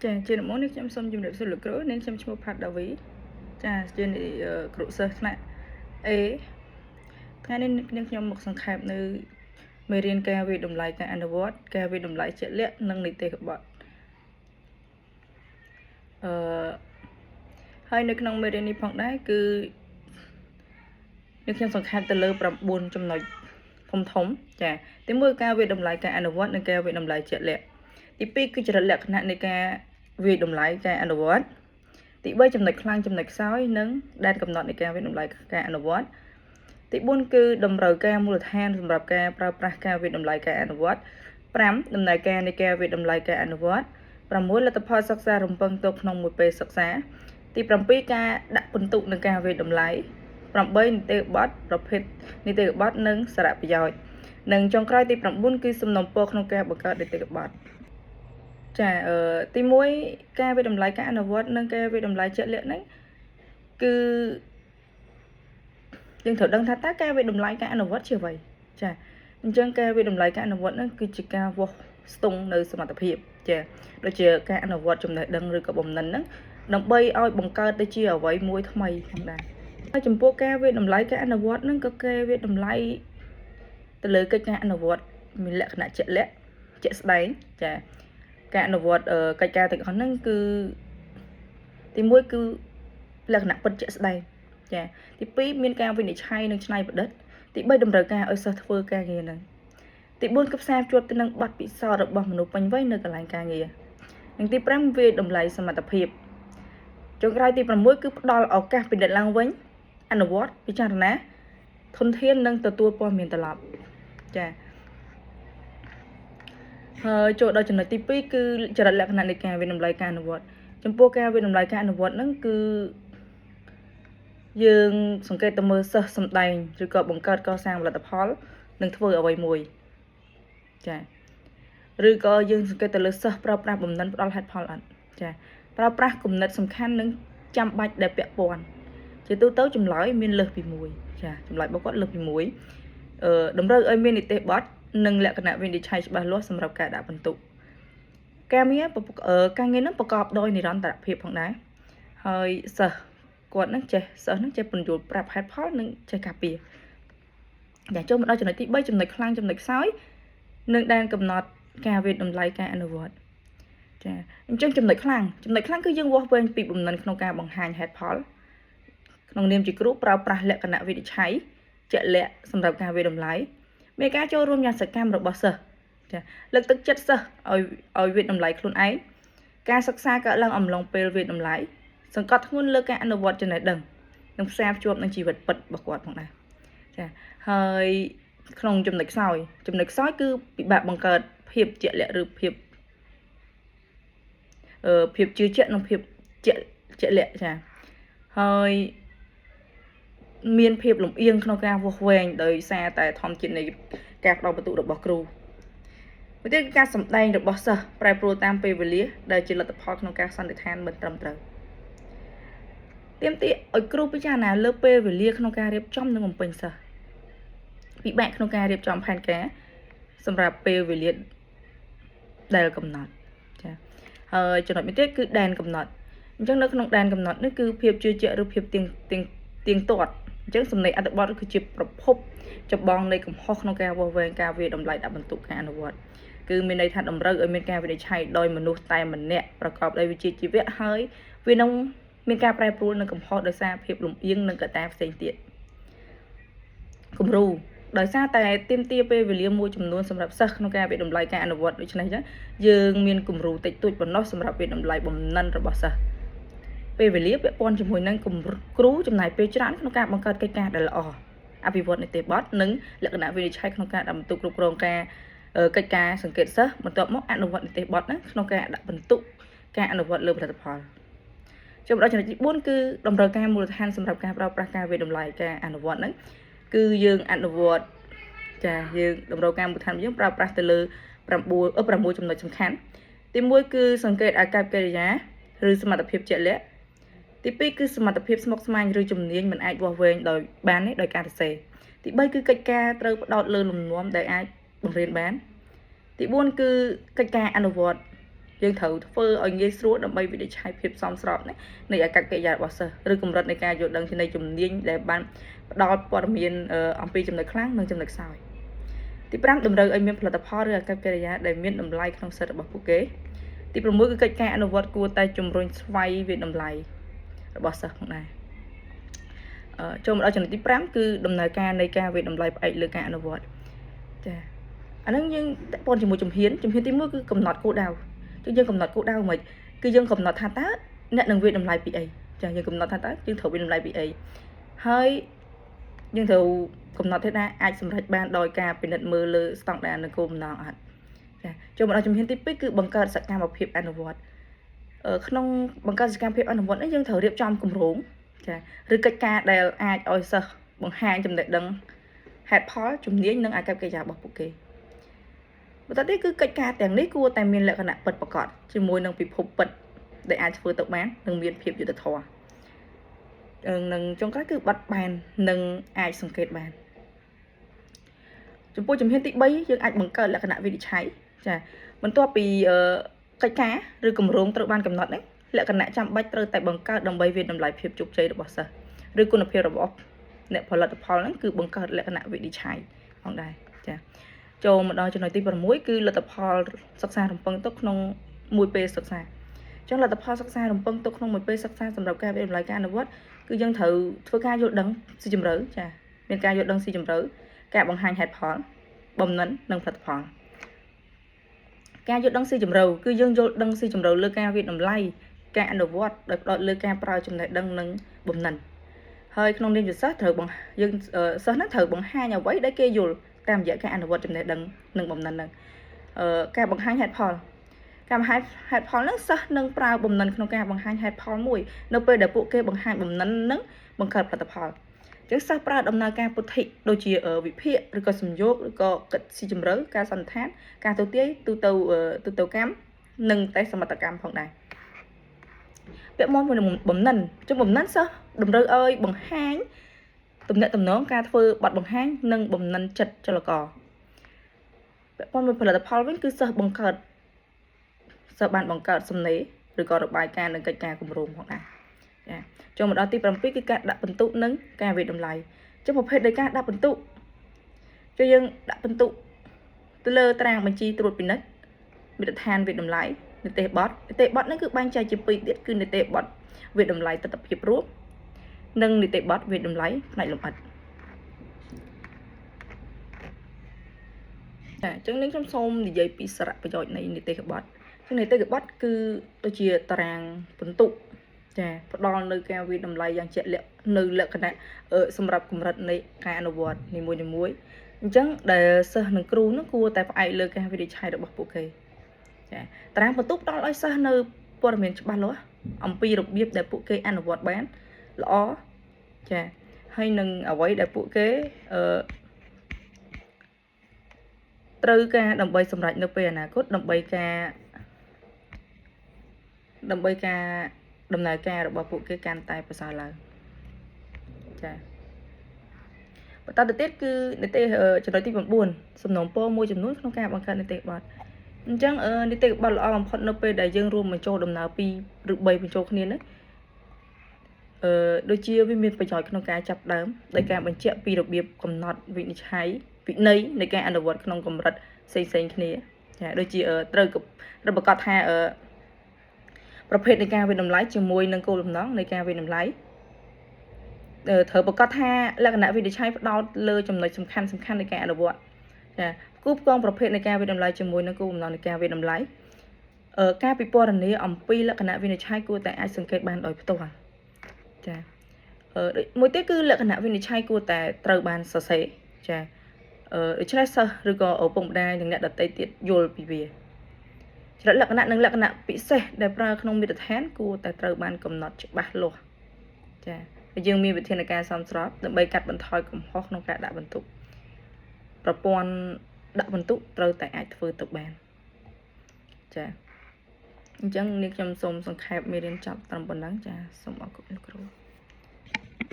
ចាជាដំបូងនេះខ្ញុំសូមជម្រាបសួរលោកគ្រូនាងខ្ញុំឈ្មោះផាត់ដាវីចាជាគ្រូសិស្សថ្នាក់ A ថ្ងៃនេះនាងខ្ញុំមកសង្ខេបនៅមេរៀនការវិតម្លៃការអនុវត្តការវិតម្លៃជាក់លាក់និងនីតិបទហើយនៅក្នុងមេរៀននេះផងដែរគឺនាងខ្ញុំសង្ខេបទៅលើ9ចំណុចធំចាទី1ការវិតម្លៃការអនុវត្តនិងការវិតម្លៃជាក់លាក់ទី2គឺចរិតលក្ខណៈនៃការវិតម្លៃការអនុវត្តទី3ចំណុចខ្លាំងចំណុចខ្សោយនិងដែនកំណត់នៃការវិតម្លៃការអនុវត្តទី4គឺតម្រូវការមូលដ្ឋានសម្រាប់ការប្រើប្រាស់ការវិតម្លៃការអនុវត្ត5ដំណើរការនៃការវិតម្លៃការអនុវត្ត6លទ្ធផលសិក្សារំពឹងទុកក្នុងមួយពេលសិក្សាទី7ការដាក់ពិន្ទុនឹងការវិតម្លៃ8នីតិបទប្រភេទនីតិបទនិងសារៈប្រយោជន៍និងចុងក្រោយទី9គឺសំណុំពរក្នុងការបង្កើតនីតិបទចាទី1ការវិតម្លៃការអនុវត្តនិងការវិតម្លៃជាក់លាក់ហ្នឹងគឺយើងត្រូវដឹងថាតើការវិតម្លៃការអនុវត្តជាអ្វីចាអញ្ចឹងការវិតម្លៃការអនុវត្តហ្នឹងគឺជាការវាស់ស្ទង់នៅសមត្ថភាពចាដូចជាការអនុវត្តចំណេះដឹងឬក៏បំណិនហ្នឹងដើម្បីឲ្យបង្កើតទៅជាអ្វីមួយថ្មីផងដែរហើយចំពោះការវិតម្លៃការអនុវត្តហ្នឹងក៏គេវិតម្លៃទៅលើកិច្ចការអនុវត្តមានលក្ខណៈជាក់លាក់ជាក់ស្ដែងចាការអនុវត្តកិច្ចការទាំងអស់ហ្នឹងគឺទី1គឺលក្ខណៈពិតជាក់ស្ដែងចាទី2មានការវិនិច្ឆ័យនិងច្នៃប្រឌិតទី3តម្រូវការឲ្យសិស្សធ្វើការងារហ្នឹងទី4គឺផ្សារភ្ជាប់ទៅនឹងបទពិសោធន៍របស់មនុស្សពេញវ័យនៅកន្លែងការងារនិងទី5វាតម្លៃសមត្ថភាពចុងក្រោយទី6គឺផ្ដល់ឱកាសពិនិត្យឡើងវិញអនុវត្តពិចារណាធនធាននិងទទួលព័ត៌មានត្រឡប់ចាហើយចូលដល់ចំណុចទី2គឺចរិតលក្ខណៈនៃការវិតម្លៃការអនុវត្តចំពោះការវិតម្លៃការអនុវត្តហ្នឹងគឺយើងសង្កេតទៅមើលសិស្សសម្ដែងឬក៏បង្កើតកសាងផលិតផលនិងធ្វើអ្វីមួយចាឬក៏យើងសង្កេតទៅលើសិស្សប្រើប្រាស់បំណិនផ្ដល់ហេតុផលអត់ចាប្រើប្រាស់គំនិតសំខាន់និងចាំបាច់ដែលពាក់ព័ន្ធជាទូទៅចម្លើយមានលើសពី1ចាចម្លើយរបស់គាត់លើសពី1តម្រូវឲ្យមាននីតិបទនិងលក្ខណៈវិនិច្ឆ័យច្បាស់លាស់សម្រាប់ការដាក់ពិន្ទុការងារនឹងប្រកបដោយនិរន្តរភាពផងដែរហើយសិស្សគាត់នឹងចេះពន្យល់ប្រាប់ហេតុផលនិងចេះការពារចាចូលមកដល់ចំណុចទី3ចំណុចខ្លាំងចំណុចខ្សោយនិងដែនកំណត់ការវិតម្លៃការអនុវត្តចាអញ្ចឹងចំណុចខ្លាំងគឺយើងវាស់វែងពីបំណិនក្នុងការបង្ហាញហេតុផលក្នុងនាមជាគ្រូប្រើប្រាស់លក្ខណៈវិនិច្ឆ័យជាក់លាក់សម្រាប់ការវិតម្លៃមានការចូលរួមយ៉ាងសកម្មរបស់សិស្សចាលើកទឹកចិត្តសិស្សឲ្យវិតម្លៃខ្លួនឯងការសិក្សាកើតឡើងអំឡុងពេលវិតម្លៃសង្កត់ធ្ងន់លើការអនុវត្តចំណេះដឹងនិងផ្សារភ្ជាប់នឹងជីវិតពិតរបស់គាត់ផងដែរចាហើយក្នុងចំណុចខ្សោយគឺពិបាកបង្កើតភាពជាក់លាក់ឬភាពជឿជាក់និងភាពជាក់លាក់ចាហើយមានភាពលំអៀងក្នុងការវាស់វែងដោយសារតែធម្មជាតិនៃការផ្ដល់បន្ទុករបស់គ្រូមួយទៀតគឺការសម្ដែងរបស់សិស្សប្រែប្រួលតាមពេលវេលាដែលជាលទ្ធផលក្នុងការសន្និដ្ឋានមិនត្រឹមត្រូវទាមទារឲ្យគ្រូពិចារណាលើពេលវេលាក្នុងការរៀបចំនិងបំពេញសិស្សពិបាកក្នុងការរៀបចំផែនការសម្រាប់ពេលវេលាដែលកំណត់ចាហើយចំណុចមួយទៀតគឺដែនកំណត់អញ្ចឹងនៅក្នុងដែនកំណត់នេះគឺភាពជឿជាក់ឬភាពទៀងទាត់អញ្ចឹងសំណេរអត្ថបទគឺជាប្រភពចម្បងនៃកំហុសក្នុងការវាស់វែងការវាតម្លៃដាក់បន្ទុកការអនុវត្តគឺមានន័យថាតម្រូវឲ្យមានការវិនិច្ឆ័យដោយមនុស្សតែម្នាក់ប្រកបដោយវិជ្ជាជីវៈហើយវានឹងមានការប្រែប្រួលនិងកំហុសដោយសារភាពលំអៀងនិងកត្តាផ្សេងទៀតគំរូដោយសារតែទាមទារពេលវេលាមួយចំនួនសម្រាប់សិស្សក្នុងការវិតម្លៃការអនុវត្តដូច្នេះអញ្ចឹងយើងមានគំរូតិចតួចប៉ុណ្ណោះសម្រាប់វិតម្លៃបំណិនរបស់សិស្សពេលវេលាពាក់ព័ន្ធជាមួយនឹងគ្រូចំណាយពេលច្រើនក្នុងការបង្កើតកិច្ចការដែលល្អអភិវឌ្ឍនីតិបទនិងលក្ខណៈវិនិច្ឆ័យក្នុងការដាក់បន្ទុកគ្រប់គ្រងការកិច្ចការសង្កេតសិស្សបន្ទាប់មកអនុវត្តនីតិបទហ្នឹងក្នុងការដាក់បន្ទុកការអនុវត្តលើផលិតផលចូលដល់ចំណុចទី4គឺតម្រូវការមូលដ្ឋានសម្រាប់ការប្រើប្រាស់ការវិតម្លៃការអនុវត្តហ្នឹងគឺយើងអនុវត្តចាយើងតម្រូវការមូលដ្ឋានយើងប្រើប្រាស់ទៅលើ6ចំណុចសំខាន់ទី1គឺសង្កេតអាកប្បកិរិយាឬសមត្ថភាពជាក់លាក់ទី2គឺសមត្ថភាពស្មុគស្មាញឬជំនាញមិនអាចវាស់វែងដោយការសរសេរទី3គឺកិច្ចការត្រូវផ្ដោតលើលំនាំដែលអាចបង្រៀនបានទី4គឺកិច្ចការអនុវត្ត យើងត្រូវធ្វើឲ្យងាយស្រួលដើម្បីវិនិច្ឆ័យភាពសមស្របនៃអាកប្បកិរិយារបស់សិស្សឬកម្រិតនៃការយល់ដឹងនៃជំនាញដែលបានផ្ដល់ព័ត៌មានអំពីចំណុចខ្លាំងនិងចំណុចខ្សោយទី5តម្រូវឲ្យមានផលិតផលឬអាកប្បកិរិយាដែលមានតម្លៃក្នុងសិទ្ធិរបស់ពួកគេទី6គឺកិច្ចការអនុវត្តគួរតែជំរុញស្វ័យវិតម្លៃរបស់សិស្សផងដែរចូលមកដល់ចំណុចទី5គឺដំណើរការនៃការវិតម្លៃផ្អែកលើការអនុវត្តចាអានឹងយើងតពន់ជាមួយជំហានទី1គឺកំណត់គោលដៅយើងកំណត់គោលដៅមិនគឺយើងកំណត់ថាតើអ្នកនឹងវិតម្លៃពីអីចាយើងកំណត់ថាតើយើងត្រូវវិតម្លៃពីអីហើយយើងត្រូវកំណត់ថាអាចសម្រេចបានដោយការពិនិត្យមើលលើស្តង់ដារនិងគោលបំណងអត់ចាចូលមកដល់ជំហានទី2គឺបង្កើតសកម្មភាពអនុវត្តក្នុងបង្កើតសកម្មភាពអនុវត្តនេះយើងត្រូវរៀបចំគម្រោងចាឬកិច្ចការដែលអាចឲ្យសិស្សបង្ហាញចំណេះដឹងហេតុផលជំនាញនិងអាកប្បកិរិយារបស់ពួកគេបន្តទៀតគឺកិច្ចការទាំងនេះគួរតែមានលក្ខណៈពិតប្រាកដជាមួយនឹងពិភពពិតដែលអាចធ្វើទៅបាននិងមានភាពយុត្តិធម៌និងចុងក្រោយគឺបត់បែននិងអាចសង្កេតបានចំពោះជំហានទី3យើងអាចបង្កើតលក្ខណៈវិនិច្ឆ័យចាបន្ទាប់ពីកិច្ចការឬគម្រោងត្រូវបានកំណត់នេះលក្ខណៈចាំបាច់ត្រូវតែបង្កើតដើម្បីវិតម្លៃភាពជោគជ័យរបស់សិស្សឬគុណភាពរបស់អ្នកផលិតផលហ្នឹងគឺបង្កើតលក្ខណៈវិនិច្ឆ័យផងដែរចាចូលមកដល់ចំណុចទី6គឺលទ្ធផលសិក្សារំពឹងទុកក្នុងមួយពេលសិក្សាអញ្ចឹងលទ្ធផលសិក្សារំពឹងទុកក្នុងមួយពេលសិក្សាសម្រាប់ការវិតម្លៃការអនុវត្តគឺយើងត្រូវធ្វើការយល់ដឹងស៊ីជម្រៅចាមានការយល់ដឹងស៊ីជម្រៅការបង្ហាញហេតុផលបំណិននិងផលិតផលការយល់ដឹងស៊ីជម្រៅគឺយើងយល់ដឹងស៊ីជម្រៅលើការវិតម្លៃការអនុវត្តដោយផ្ដោតលើការប្រើចំណេះដឹងនិងបំណិនហើយក្នុងនាមជាសិស្សត្រូវយើងសិស្សហ្នឹងត្រូវបង្ហាញអ្វីដែលគេយល់តាមរយៈការអនុវត្តចំណេះដឹងនិងបំណិនហ្នឹងការបង្ហាញហេតុផលការបង្ហាញហេតុផលហ្នឹងសិស្សនឹងប្រើបំណិនក្នុងការបង្ហាញហេតុផលមួយនៅពេលដែលពួកគេបង្ហាញបំណិនហ្នឹងបង្កើតផលិតផលអញ្ចឹងសិស្សប្រើដំណើរការពុទ្ធិដូចជាវិភាគឬក៏សំយោគឬក៏គិតស៊ីជម្រៅការសន្និដ្ឋានការទូទាយទូទៅកម្មនិងតេស្តសមត្ថកម្មផងដែរពាក់ព័ន្ធមួយបំណិនជុំបំណិនសិស្សតម្រូវឲ្យបង្ហាញទំនាក់ទំនងការធ្វើបទបង្ហាញនិងបំណិនចិត្តចលករពាក់ព័ន្ធមួយផលិតផលវិញគឺសិស្សបានបង្កើតសំណេរឬក៏របាយការណ៍និងកិច្ចការគម្រោងផងដែរចាចូលមកដល់ទី7គឺការដាក់បន្ទុកនិងការវិតម្លៃចុះប្រភេទនៃការដាក់បន្ទុកគឺយើងដាក់បន្ទុកទៅលើតារាងបញ្ជីត្រួតពិនិត្យមាត្រដ្ឋានវិតម្លៃនីតិបទហ្នឹងគឺបែងចែកជា2ទៀតគឺនីតិបទវិតម្លៃទិដ្ឋភាពរួមនិងនីតិបទវិតម្លៃផ្នែកលម្អិតចាអញ្ចឹងនេះខ្ញុំសូមនិយាយពីសារៈប្រយោជន៍នៃនីតិបទនីតិបទគឺដូចជាតារាងបន្ទុកចាផ្ដល់នៅការវិតម្លៃយ៉ាងជាក់លាក់នៅលក្ខណៈសម្រាប់កម្រិតនៃការអនុវត្តនីមួយៗអញ្ចឹងដែលសិស្សនិងគ្រូនឹងគួរតែផ្អែកលើការវិនិច្ឆ័យរបស់ពួកគេចាតារាងបន្ទុកផ្ដល់ឲ្យសិស្សនៅព័ត៌មានច្បាស់លាស់អំពីរបៀបដែលពួកគេអនុវត្តបានល្អចាហើយនឹងអ្វីដែលពួកគេត្រូវការដើម្បីសម្រេចនៅពេលអនាគតដើម្បីការដំណើរការរបស់ពួកគេកាន់តែប្រសើរឡើងចាបន្តទៅទៀតគឺនីតិចំណុចទី9សំណូមពរមួយចំនួនក្នុងការបង្កើតនីតិបទអញ្ចឹងនីតិបទល្អបំផុតនៅពេលដែលយើងរួមបញ្ចូលដំណើរ2ឬ3បញ្ចូលគ្នានេះដូចជាវាមានប្រយោជន៍ក្នុងការចាប់ដើមដោយការបញ្ជាក់ពីរបៀបកំណត់វិនិច្ឆ័យវិន័យនៃការអនុវត្តក្នុងកម្រិតផ្សេងៗគ្នាចាដូចជាត្រូវប្រកាសថាប្រភេទនៃការវិតម្លៃជាមួយនឹងគោលបំណងនៃការវិតម្លៃត្រូវប្រកាសថាលក្ខណៈវិនិច្ឆ័យផ្ដោតលើចំណុចសំខាន់នៃការអនុវត្តចាគូផ្គងប្រភេទនៃការវិតម្លៃជាមួយនឹងគោលបំណងនៃការវិតម្លៃការពិពណ៌នាអំពីលក្ខណៈវិនិច្ឆ័យគួរតែអាចសង្កេតបានដោយផ្ទាល់ចាមួយទៀតគឺលក្ខណៈវិនិច្ឆ័យគួរតែត្រូវបានសរសេរចាដូច្នេះសិស្សឬក៏ឪពុកម្ដាយនិងអ្នកដទៃទៀតយល់ពីវាចរិតលក្ខណៈនិងលក្ខណៈពិសេសដែលប្រើក្នុងមាត្រដ្ឋានគួរតែត្រូវបានកំណត់ច្បាស់លាស់ចាហើយយើងមានវិធានការសមស្របដើម្បីកាត់បន្ថយកំហុសក្នុងការដាក់បន្ទុកប្រព័ន្ធដាក់បន្ទុកត្រូវតែអាចធ្វើទៅបានចាអញ្ចឹងនេះខ្ញុំសូមសង្ខេបមេរៀនចប់ត្រឹមប៉ុណ្ណឹងចាសូមអរគុណលោកគ្រូ